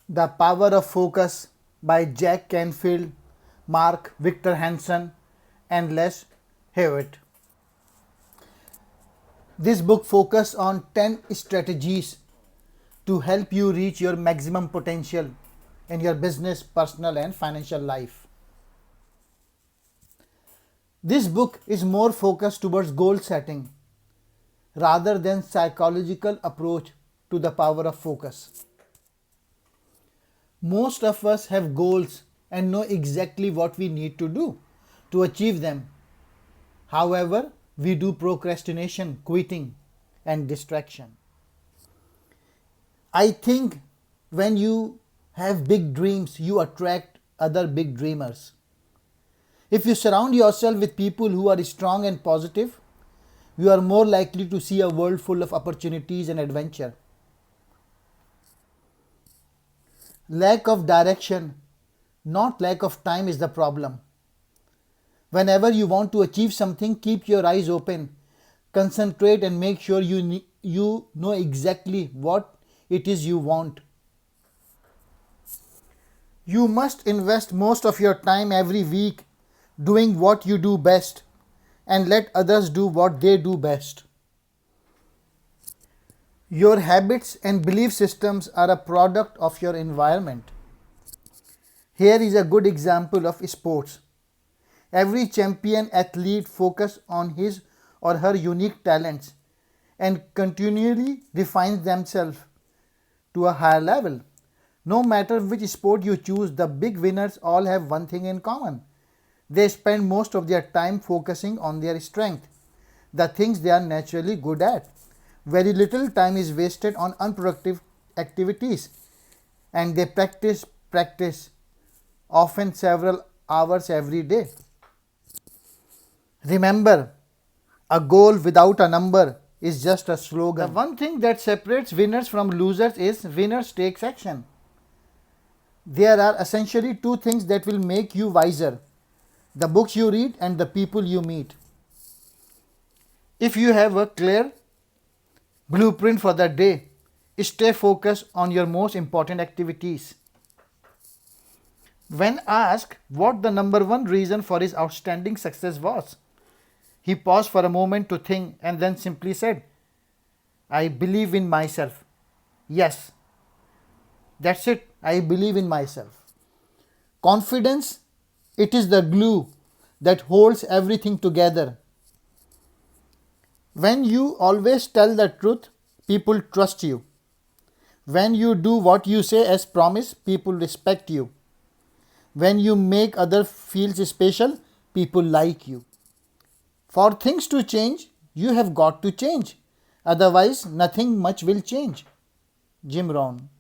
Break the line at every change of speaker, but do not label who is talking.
The Power of Focus by Jack Canfield, Mark Victor Hansen, and Les Hewitt. This book focuses on 10 strategies to help you reach your maximum potential in your business, personal, and financial life. This book is more focused towards goal setting rather than psychological approach to the power of focus. Most of us have goals and know exactly what we need to do to achieve them. However, we do procrastination, quitting, and distraction. I think when you have big dreams, you attract other big dreamers. If you surround yourself with people who are strong and positive, you are more likely to see a world full of opportunities and adventure. Lack of direction, not lack of time, is the problem. Whenever you want to achieve something, keep your eyes open, concentrate, and make sure you know exactly what it is you want. You must invest most of your time every week doing what you do best and let others do what they do best. Your habits and belief systems are a product of your environment. Here is a good example of sports. Every champion athlete focuses on his or her unique talents and continually refines themselves to a higher level. No matter which sport you choose, the big winners all have one thing in common. They spend most of their time focusing on their strength, the things they are naturally good at. Very little time is wasted on unproductive activities, and they practice, often several hours every day. Remember, a goal without a number is just a slogan. The one thing that separates winners from losers is winners take action. There are essentially two things that will make you wiser: the books you read and the people you meet. If you have a clear blueprint for the day, stay focused on your most important activities. When asked what the number one reason for his outstanding success was, he paused for a moment to think and then simply said, "I believe in myself." Yes, that's it. I believe in myself. Confidence, it is the glue that holds everything together. When you always tell the truth, people trust you. When you do what you say as promised, people respect you. When you make others feel special, people like you. For things to change, you have got to change. Otherwise, nothing much will change. Jim Rohn.